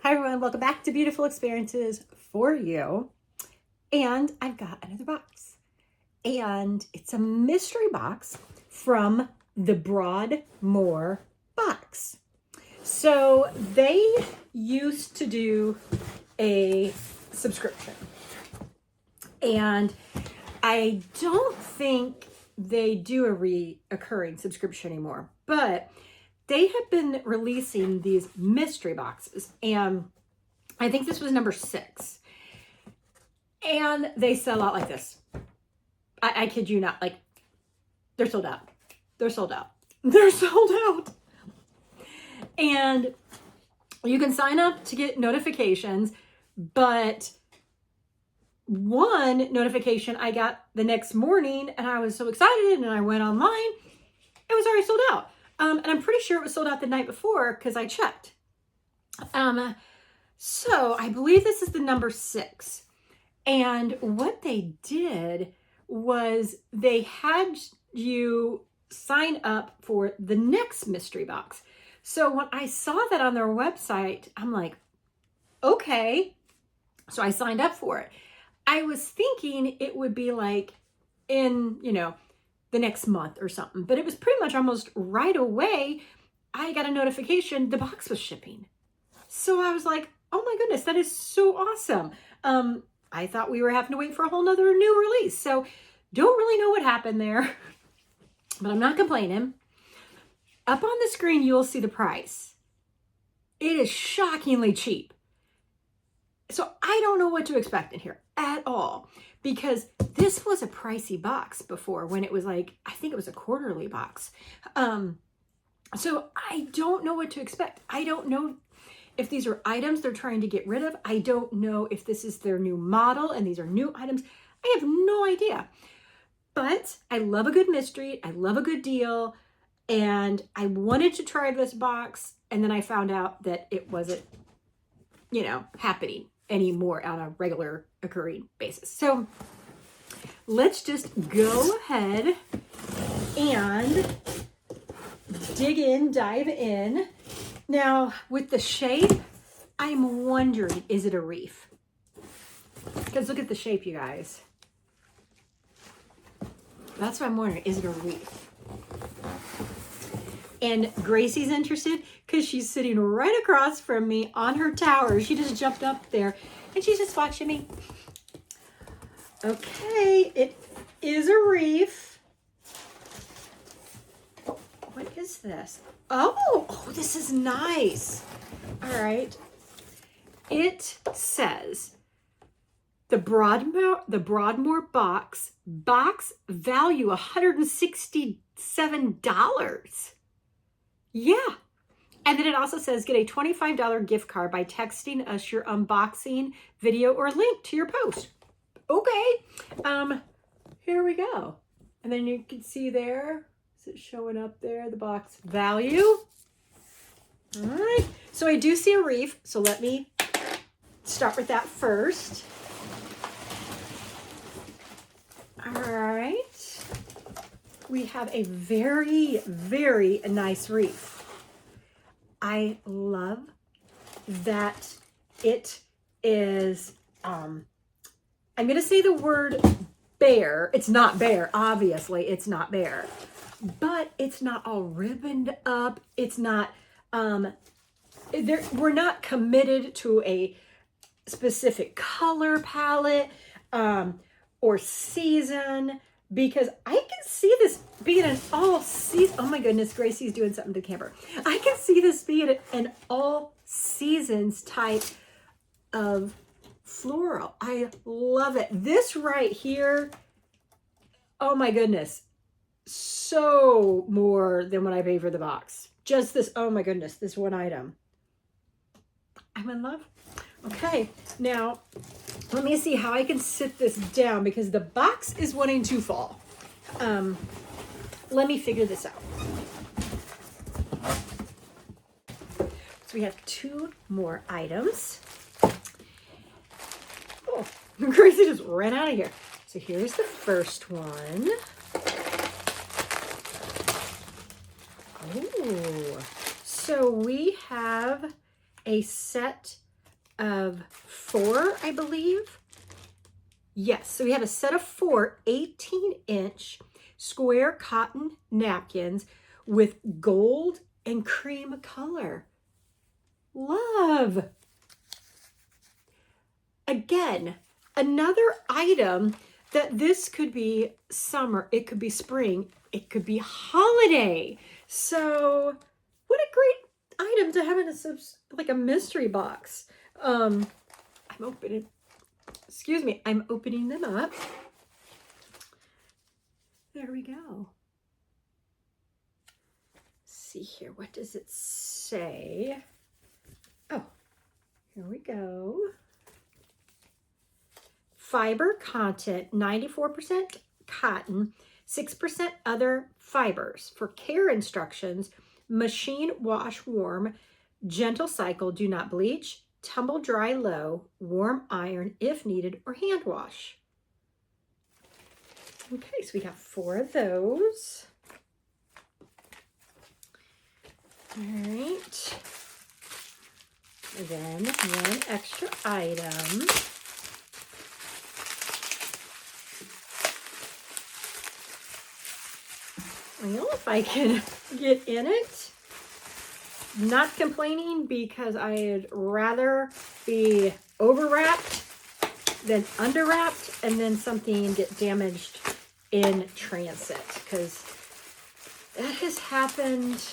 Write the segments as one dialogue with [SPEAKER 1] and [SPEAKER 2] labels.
[SPEAKER 1] Hi everyone, welcome back to Beautiful Experiences for You. And I've got another box. And it's a mystery box from the Broadmoor box. So they used to do a subscription. And I don't think they do a reoccurring subscription anymore, but they have been releasing these mystery boxes, and I think this was number 6. And they sell out like this. I kid you not, like, they're sold out. They're sold out. They're sold out. And you can sign up to get notifications, but one notification I got the next morning, and I was so excited, and I went online. It was already sold out. And I'm pretty sure it was sold out the night before because I checked. So I believe this is the number 6. And what they did was they had you sign up for the next mystery box. So when I saw that on their website, I'm like, okay. So I signed up for it. I was thinking it would be like in, the next month or something, but it was pretty much almost right away. I got a notification the box was shipping. So I was like, oh my goodness, that is so awesome. I thought we were having to wait for a whole nother new release. So don't really know what happened there, but I'm not complaining. Up on the screen, you'll see the price. It is shockingly cheap. So I don't know what to expect in here at all, because this was a pricey box before when it was like, I think it was a quarterly box. So I don't know what to expect. I don't know if these are items they're trying to get rid of. I don't know if this is their new model and these are new items. I have no idea. But I love a good mystery. I love a good deal. And I wanted to try this box. And then I found out that it wasn't, happening anymore on a regular occurring basis. So let's just go ahead and dive in. Now, with the shape, I'm wondering, is it a wreath? Because look at the shape, you guys. That's what I'm wondering. Is it a wreath? And Gracie's interested because she's sitting right across from me on her tower. She just jumped up there and she's just watching me. Okay, it is a wreath. What is this? Oh, this is nice. All right. It says the Broadmoor box value $167. Yeah. And then it also says get a $25 gift card by texting us your unboxing video or link to your post. Okay. Here we go. And then you can see there, is it showing up there, the box value? All right. So I do see a wreath. So let me start with that first. All right. We have a very, very nice wreath. I love that it is, I'm going to say the word bare. It's not bare, obviously. It's not bare. But it's not all ribboned up. It's not, we're not committed to a specific color palette or season. Because I can see this being an all season. Oh my goodness, Gracie's doing something to the camper. I can see this being an all seasons type of floral. I love it. This right here, oh my goodness, so more than what I paid for the box. Just this, oh my goodness, this one item. I'm in love. Okay, now let me see how I can sit this down because the box is wanting to fall. Let me figure this out. So we have 2 more items. Oh, Gracie just ran out of here. So here's the first one. Oh, so we have a set of 4, I believe. Yes, so we have a set of 4 18-inch square cotton napkins with gold and cream color. Love. Again, another item that this could be summer, it could be spring, it could be holiday. So what a great item to have in like a mystery box. I'm opening, excuse me, I'm opening them up. There we go. See here, what does it say? Oh, here we go. Fiber content, 94% cotton, 6% other fibers. For care instructions, machine wash warm, gentle cycle, do not bleach, tumble dry low, warm iron if needed, or hand wash. Okay, so we got 4 of those. All right. And then 1 extra item. Well, if I can get in it. Not complaining because I'd rather be overwrapped than underwrapped and then something get damaged in transit, because that has happened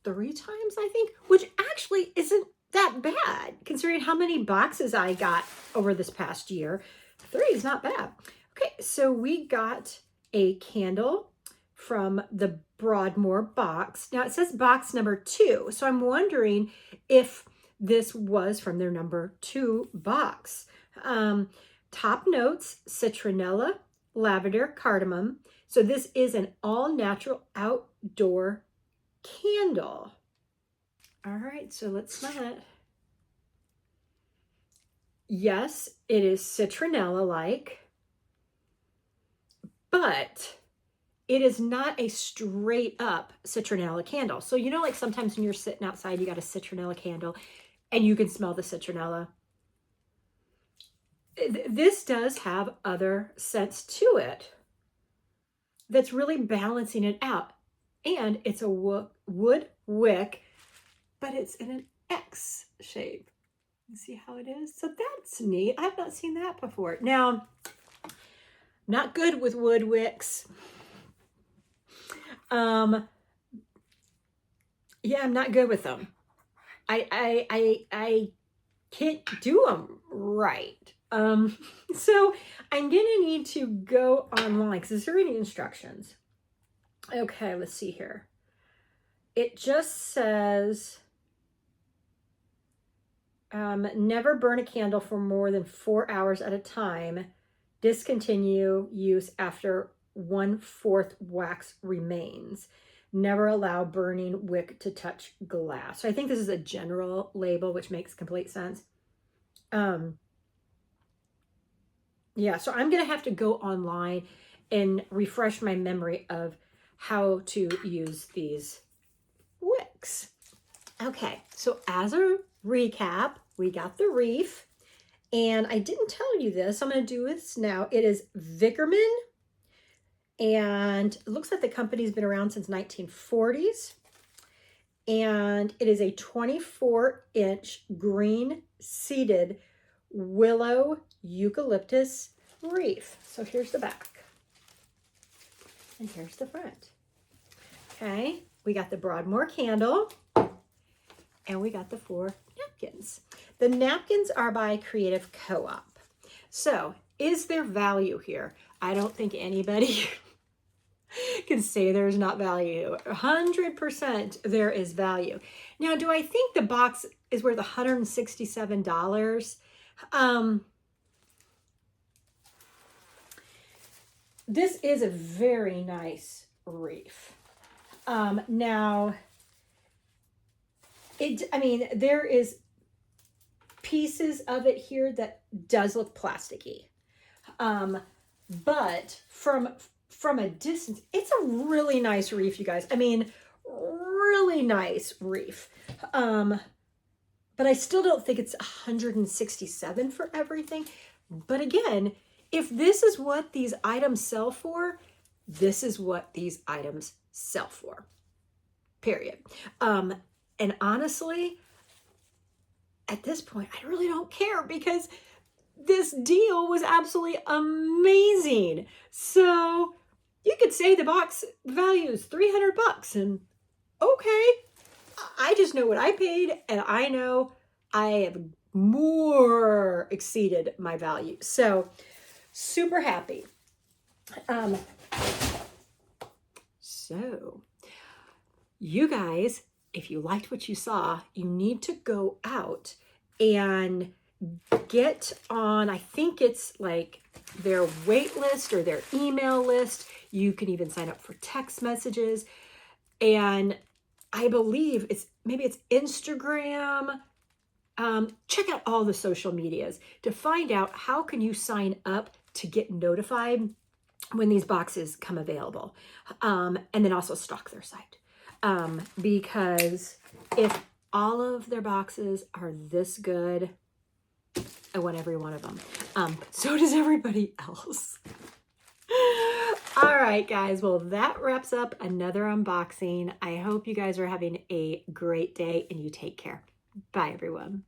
[SPEAKER 1] 3 times, I think, which actually isn't that bad considering how many boxes I got over this past year. 3 is not bad. Okay, so we got a candle from the Broadmoor box. Now it says box number 2, so I'm wondering if this was from their number 2 box. Top notes, citronella, lavender, cardamom. So this is an all-natural outdoor candle. All right, so let's smell it. Yes, it is citronella-like, but it is not a straight up citronella candle. So you know, like sometimes when you're sitting outside, you got a citronella candle and you can smell the citronella. This does have other scents to it that's really balancing it out. And it's a wood wick, but it's in an X shape. You see how it is? So that's neat. I've not seen that before. Now, not good with wood wicks. Yeah, I'm not good with them. I can't do them right. So I'm gonna need to go online because there are any instructions. Okay, let's see here. It just says never burn a candle for more than 4 hours at a time. Discontinue use after 1/4 wax remains. Never allow burning wick to touch glass. So I think this is a general label, which makes complete sense. Yeah, so I'm going to have to go online and refresh my memory of how to use these wicks. Okay, so as a recap, we got the wreath, and I didn't tell you this. I'm going to do this now. It is Vickerman, and it looks like the company's been around since 1940s. And it is a 24-inch green seeded willow eucalyptus wreath. So here's the back. And here's the front. Okay, we got the Broadmoor candle. And we got the 4 napkins. The napkins are by Creative Co-op. So is there value here? I don't think anybody can say there's not value. 100% there is value. Now, do I think the box is worth $167? This is a very nice wreath. Now, there is pieces of it here that does look plasticky. But from a distance, it's a really nice wreath, you guys. I mean, really nice wreath. but I still don't think it's 167 for everything. But again, if this is what these items sell for, this is what these items sell for, period. And honestly, at this point, I really don't care because this deal was absolutely amazing. So you could say the box value is $300 and okay, I just know what I paid and I know I have more exceeded my value. So super happy. So you guys, if you liked what you saw, you need to go out and get on, I think it's like their wait list or their email list. You can even sign up for text messages. And I believe maybe it's Instagram. Check out all the social medias to find out how can you sign up to get notified when these boxes come available. And then also stalk their site. Because if all of their boxes are this good, I want every one of them. So does everybody else. All right, guys. Well, that wraps up another unboxing. I hope you guys are having a great day and you take care. Bye, everyone.